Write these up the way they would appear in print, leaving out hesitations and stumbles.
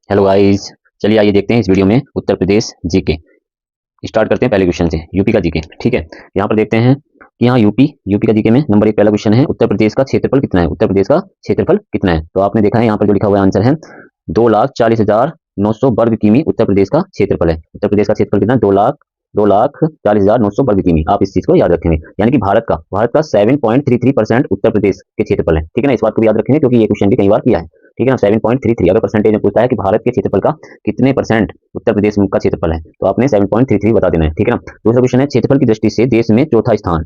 Hello guys. चलिए आइए देखते हैं इस वीडियो में उत्तर प्रदेश जीके। स्टार्ट करते हैं पहले क्वेश्चन से, यूपी का जीके। ठीक है, यहाँ पर देखते हैं कि यहाँ यूपी यूपी का जीके में नंबर एक पहला क्वेश्चन है, उत्तर प्रदेश का क्षेत्रफल कितना है। उत्तर प्रदेश का क्षेत्रफल कितना है, तो आपने देखा है यहाँ पर जो लिखा हुआ आंसर है 2,40,900 वर्ग किमी उत्तर प्रदेश का क्षेत्रफल है। उत्तर प्रदेश का क्षेत्रफल कितना है? 2,40,900 वर्ग किमी। आप इस चीज को याद रखेंगे, यानी कि भारत का 7.33% उत्तर प्रदेश के क्षेत्रफल है। ठीक है ना, इस बात को भी याद रखेंगे क्योंकि ये क्वेश्चन भी कई बार किया है। ठीक है ना, 7.33 अगर परसेंटेज में पूछता है कि भारत के क्षेत्रफल का कितने परसेंट उत्तर प्रदेश का क्षेत्रफल है, तो आपने 7.33 बता देना है। ठीक है ना। दूसरा क्वेश्चन है, क्षेत्रफल की दृष्टि से देश में चौथा स्थान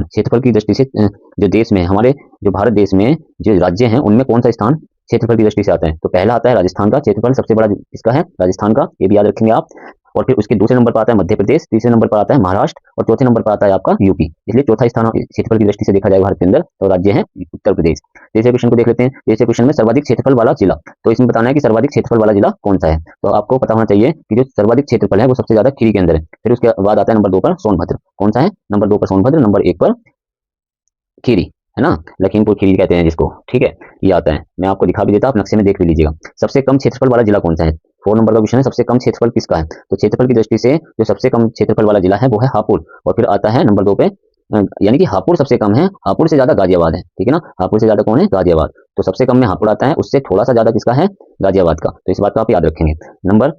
क्षेत्रफल की दृष्टि से जो देश में हमारे जो भारत देश में जो राज्य हैं उनमें कौन सा स्थान क्षेत्रफल की दृष्टि से आता है? तो पहला आता है राजस्थान का क्षेत्रफल, सबसे बड़ा इसका है राजस्थान का, ये भी याद रखेंगे आप। और फिर उसके दूसरे नंबर पर आता है मध्य प्रदेश, तीसरे नंबर पर आता है महाराष्ट्र और चौथे नंबर पर आता है आपका यूपी। इसलिए चौथा स्थान क्षेत्रफल की दृष्टि से देखा जाए भारत के अंदर तो राज्य है उत्तर प्रदेश। तीसरे क्वेश्चन को देख लेते हैं। तीसरे क्वेश्चन में सर्वाधिक क्षेत्रफल वाला जिला, तो इसमें बताना है कि सर्वाधिक क्षेत्रफल वाला जिला कौन सा है। तो आपको पता होना चाहिए कि जो सर्वाधिक क्षेत्रफल है वो सबसे ज्यादा खीरी के अंदर है। फिर उसके बाद आता है नंबर 2 पर सोनभद्र। कौन सा है? नंबर 2 पर सोनभद्र, नंबर 1 पर खीरी, है ना, लखीमपुर खीरी कहते हैं जिसको। ठीक है, ये आता है, मैं आपको दिखा भी देता, आप नक्शे में देख भी लीजिएगा। सबसे कम क्षेत्रफल वाला जिला कौन सा है? 4 नंबर का क्वेश्चन है, सबसे कम क्षेत्रफल किसका है? तो क्षेत्रफल की दृष्टि से जो सबसे कम क्षेत्रफल वाला जिला है वो है हापुड़। और फिर आता है नंबर 2 पे यानी कि हापुड़ सबसे कम है, हापुड़ से ज्यादा गाजियाबाद है। ठीक है ना, हापुड़ से ज्यादा कौन है? गाजियाबाद। तो सबसे कम में हापुड़ आता है, उससे थोड़ा सा ज्यादा किसका है? गाजियाबाद का। तो इस बात को आप याद रखेंगे। नंबर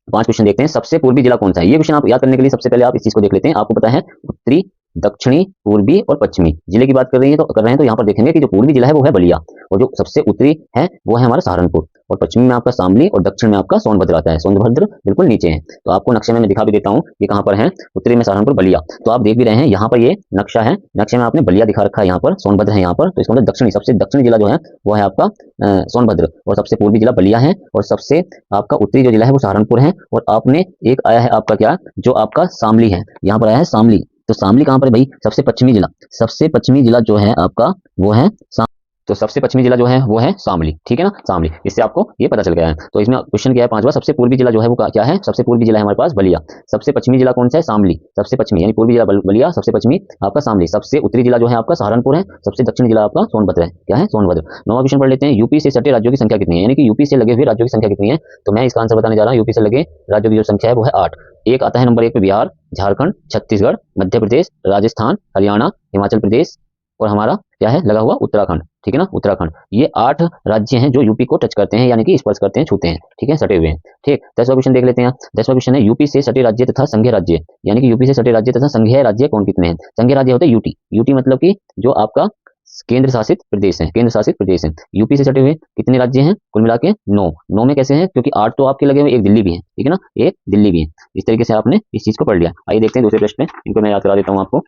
5 क्वेश्चन देखते हैं, सबसे पूर्वी जिला कौन सा है। ये क्वेश्चन आप याद करने के लिए सबसे पहले आप इस चीज को देख लेते हैं। आपको पता है उत्तरी, दक्षिणी, पूर्वी और पश्चिमी जिले की बात कर रहे हैं तो यहाँ पर देखेंगे कि जो पूर्वी जिला है वो है बलिया, और जो सबसे उत्तरी है वो है हमारा सहारनपुर, और पश्चिमी में आपका शामली और दक्षिण में आपका सोनभद्र आता है। सोनभद्र बिल्कुल नीचे है, तो आपको नक्शे में मैं दिखा भी देता हूँ कि कहाँ पर है। उत्तरी में सहारनपुर, बलिया। तो आप देख भी रहे हैं यहाँ पर ये नक्शा है, नक्शे में आपने बलिया दिखा रखा है, यहाँ पर सोनभद्र है यहाँ पर। तो इसका मतलब दक्षिणी, सबसे दक्षिणी जिला जो है वो है आपका सोनभद्र, और सबसे पूर्वी जिला बलिया है, और सबसे आपका उत्तरी जो जिला है वो सहारनपुर है। और आपने एक आया है आपका क्या, जो आपका शामली है, यहाँ पर आया है शामली। तो शामली कहाँ पर है भाई? सबसे पश्चिमी जिला, सबसे पश्चिमी जिला जो है आपका वो है तो सबसे पश्चिमी जिला जो है वो है शामली। ठीक है ना, शामली। इससे आपको ये पता चल गया है। तो इसमें क्वेश्चन क्या है पांचवा, सबसे पूर्वी जिला जो है वो क्या है? सबसे पूर्वी जिला है हमारे पास बलिया। सबसे पश्चिमी जिला कौन सा है? शामली। सबसे पश्चिमी यानी पूर्वी जिला बलिया, सबसे पश्चिमी आपका शामली। सबसे उत्तरी जिला जो है आपका सहारनपुर है, सबसे दक्षिणी जिला आपका सोनभद्र है। क्या है? सोनभद्र। नौवां क्वेश्चन पढ़ लेते हैं, यूपी से सटे राज्यों की संख्या कितनी है, यानी कि यूपी से लगे हुए राज्यों की संख्या कितनी है। तो मैं इसका आंसर बताने जा रहा हूँ। यूपी से लगे राज्यों की जो संख्या है वो है 8। एक आता है नंबर 1 पे बिहार, झारखंड, छत्तीसगढ़, मध्य प्रदेश, राजस्थान, हरियाणा, हिमाचल प्रदेश और हमारा क्या है लगा हुआ उत्तराखंड। ठीक है ना, उत्तराखंड। ये 8 राज्य हैं जो यूपी को टच करते हैं, यानी कि स्पर्श करते हैं, छूते हैं। ठीक है, सटे हुए हैं। ठीक, 10वां क्वेश्चन देख लेते हैं। 10वां क्वेश्चन है, यूपी से सटे राज्य तथा संघीय राज्य, यानी कि यूपी से सटे राज्य तथा संघीय राज्य कौन कितने हैं? संघीय राज्य होते हैं यूटी। यूटी मतलब कि जो आपका केंद्र शासित प्रदेश है, केंद्र शासित प्रदेश है। यूपी से सटे हुए कितने राज्य हैं? कुल मिला के 9। 9 में कैसे हैं? क्योंकि 8 तो आपके लगे हुए, एक दिल्ली भी है। ठीक है ना, एक दिल्ली भी है। इस तरीके से आपने इस चीज को पढ़ लिया। आइए देखते हैं दूसरे प्रश्न में, इनको मैं याद करा देता हूँ आपको।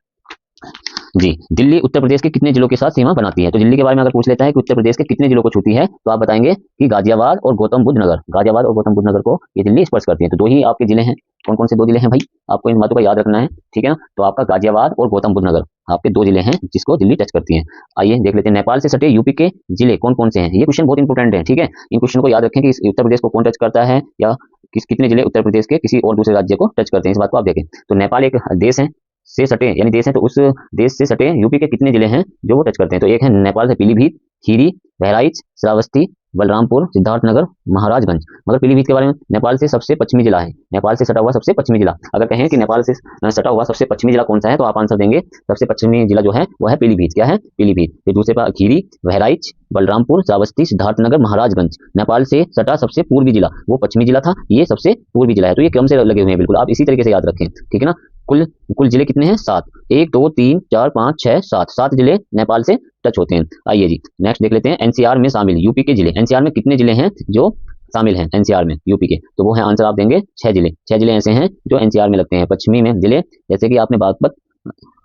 जी, दिल्ली उत्तर प्रदेश के कितने जिलों के साथ सीमा बनाती है? तो दिल्ली के बारे में अगर पूछ लेता है कि उत्तर प्रदेश के कितने जिलों को छूती है, तो आप बताएंगे कि गाजियाबाद और गौतम बुद्ध नगर, गाजियाबाद और गौतम बुद्ध नगर को ये दिल्ली स्पर्श करती है। तो 2 ही आपके जिले हैं। कौन कौन से 2 जिले हैं भाई? आपको इन बातों का याद रखना है। ठीक है ना, तो आपका गाजियाबाद और गौतम बुद्ध नगर आपके 2 जिले हैं जिसको दिल्ली टच करती है। आइए देख लेते हैं, नेपाल से सटे यूपी के जिले कौन कौन से हैं। ये क्वेश्चन बहुत इंपॉर्टेंट है। ठीक है, इन क्वेश्चन को याद रखें कि उत्तर प्रदेश को कौन टच करता है, या कितने जिले उत्तर प्रदेश के किसी और दूसरे राज्य को टच करते हैं, इस बात को आप देखें। तो नेपाल एक देश है, से सटे यानी देश है, तो उस देश से सटे यूपी के कितने जिले हैं जो वो टच करते हैं? तो एक है नेपाल से पीलीभीत, खीरी, बहराइच, श्रावस्ती, बलरामपुर, सिद्धार्थनगर, महाराजगंज। मगर पीलीभीत के बारे में, नेपाल से सबसे पश्चिमी जिला है, नेपाल से सटा हुआ सबसे पश्चिमी जिला। अगर कहें कि नेपाल से सटा हुआ सबसे पश्चिमी जिला कौन सा है, तो आप आंसर देंगे सबसे पश्चिमी जिला जो है वो है पीलीभीत। क्या है? पीलीभीत। फिर दूसरे पर खीरी, बहराइच, बलरामपुर, श्रावस्ती, सिद्धार्थनगर, महाराजगंज। नेपाल से सटा सबसे पूर्वी जिला वो पश्चिमी जिला था, ये सबसे पूर्वी जिला है। तो ये क्रम से लगे हुए हैं, बिल्कुल आप इसी तरीके से याद रखें। ठीक है ना, कुल कुल जिले कितने हैं? 7। 1 2 3 4 5 6 7, 7 जिले नेपाल से टच होते हैं। आइए जी नेक्स्ट देख लेते हैं, एनसीआर में शामिल यूपी के जिले। एनसीआर में कितने जिले हैं जो शामिल हैं एनसीआर में यूपी के? तो वो है आंसर आप देंगे 6 जिले। 6 जिले ऐसे हैं जो एनसीआर में लगते हैं, पश्चिमी में जिले, जैसे कि आपने बागपत,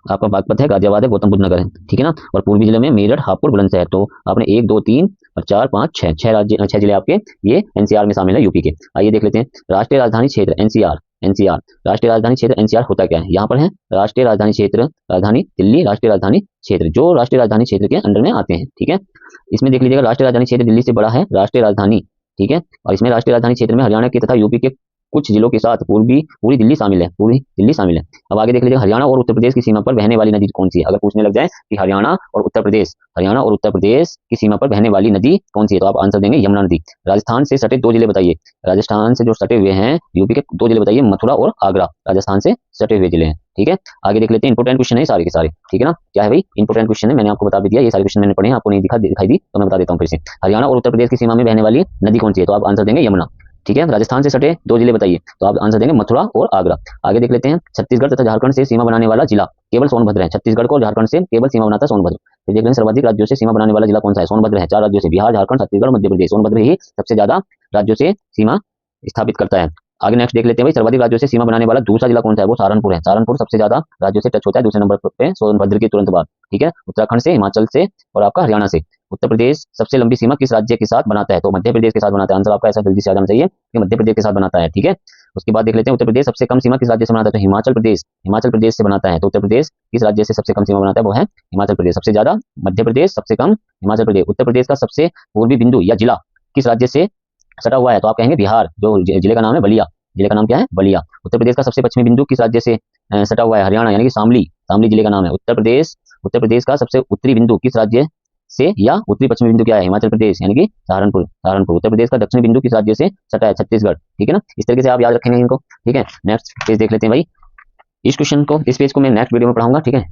आपका बागपत है, गाजियाबाद है, गौतम बुद्ध नगर है। ठीक है ना, और पूर्वी जिले में मेरठ, हापुड़, बुलंदशहर। तो आपने 1 2 3 और 4 5 6 6 जिले आपके ये एनसीआर में शामिल है यूपी के। आइए देख लेते हैं, राष्ट्रीय राजधानी क्षेत्र एनसीआर। एनसीआर राष्ट्रीय राजधानी क्षेत्र एनसीआर होता क्या है? यहाँ पर है राष्ट्रीय राजधानी क्षेत्र, राजधानी दिल्ली, राष्ट्रीय राजधानी क्षेत्र, जो राष्ट्रीय राजधानी क्षेत्र के अंडर में आते हैं। ठीक है, इसमें देख लीजिएगा, राष्ट्रीय राजधानी क्षेत्र दिल्ली से बड़ा है राष्ट्रीय राजधानी। ठीक है, और इसमें राष्ट्रीय राजधानी क्षेत्र में हरियाणा के तथा यूपी के कुछ जिलों के साथ पूरी दिल्ली शामिल है, पूरी दिल्ली शामिल है। अब आगे देख लीजिए, हरियाणा और उत्तर प्रदेश की सीमा पर बहने वाली नदी कौन सी है? अगर पूछने लग जाए कि हरियाणा और उत्तर प्रदेश की सीमा पर बहने वाली नदी कौन सी है, तो आप आंसर देंगे यमुना नदी। राजस्थान से सटे 2 जिले बताइए। राजस्थान से जो सटे हुए हैं यूपी के 2 जिले बताइए, मथुरा और आगरा, राजस्थान से सटे हुए जिले हैं। ठीक है, आगे देख लेते हैं। इंपोर्टेंट क्वेश्चन है सारे के सारे, ठीक है ना। क्या है भाई? इंपोर्टेंट क्वेश्चन है, मैंने आपको बता भी दिया। ये सारे क्वेश्चन मैंने पढ़े हैं, आपको नहीं दिखाई दी तो मैं बता देता हूँ फिर से। हरियाणा और उत्तर प्रदेश की सीमा में बहने वाली नदी कौन सी है? तो आप आंसर देंगे यमुना। ठीक है, राजस्थान से सटे 2 जिले बताइए, तो आप आंसर देंगे मथुरा और आगरा। आगे देख लेते हैं, छत्तीसगढ़ तथा झारखंड से सीमा बनाने वाला जिला केवल सोनभद्र है। छत्तीसगढ़ को झारखंड से केवल सीमा बनाता है सोनभद्र। फिर देख लें, सर्वाधिक राज्यों से सीमा बनाने वाला जिला कौन सा है? सोनभद्र है। 4 राज्यों से, बिहार, झारखंड, छत्तीसगढ़, मध्य प्रदेश। सोनभद्र ही सबसे ज्यादा राज्यों से सीमा स्थापित करता है। आगे नेक्स्ट देख लेते हैं भाई, सर्वाधिक राज्यों से सीमा बनाने वाला दूसरा जिला कौन सा है? वो सहारनपुर है। सहारनपुर सबसे ज्यादा राज्यों से टच होता है, दूसरे नंबर पे सोनभद्र के तुरंत बाद। ठीक है, उत्तराखंड से, हिमाचल से और आपका हरियाणा से। उत्तर प्रदेश सबसे लंबी सीमा किस राज्य के साथ बनाता है? तो मध्य प्रदेश के साथ बनाता है। आंसर आपका ऐसा जल्दी से आ जाना चाहिए कि मध्य प्रदेश के साथ बनाता है। ठीक है, उसके बाद देख लेते हैं, उत्तर प्रदेश सबसे कम सीमा किस राज्य से बनाता है? तो हिमाचल प्रदेश से बनाता है। तो उत्तर प्रदेश किस राज्य से सबसे कम सीमा बनाता है? वो है हिमाचल प्रदेश। सबसे ज्यादा मध्य प्रदेश, सबसे कम हिमाचल प्रदेश। उत्तर प्रदेश का सबसे पूर्वी बिंदु या जिला किस राज्य से सटा हुआ है? तो आप कहेंगे बिहार। जो जिले का नाम है बलिया, जिले का नाम क्या है? बलिया। उत्तर प्रदेश का सबसे पश्चिमी बिंदु किस राज्य से सटा हुआ है? हरियाणा, यानी कि शामली जिले का नाम है। उत्तर प्रदेश का सबसे उत्तरी बिंदु किस राज्य से, या उत्तरी पश्चिमी बिंदु क्या है? हिमाचल प्रदेश, यानी कि सहारनपुर। उत्तर प्रदेश का दक्षिणी बिंदु किस राज्य से सटा है? छत्तीसगढ़। ठीक है ना, इस तरीके से आप याद रखेंगे इनको। ठीक है, नेक्स्ट पेज देख लेते हैं भाई। इस पेज को मैं नेक्स्ट वीडियो में पढ़ाऊंगा। ठीक है।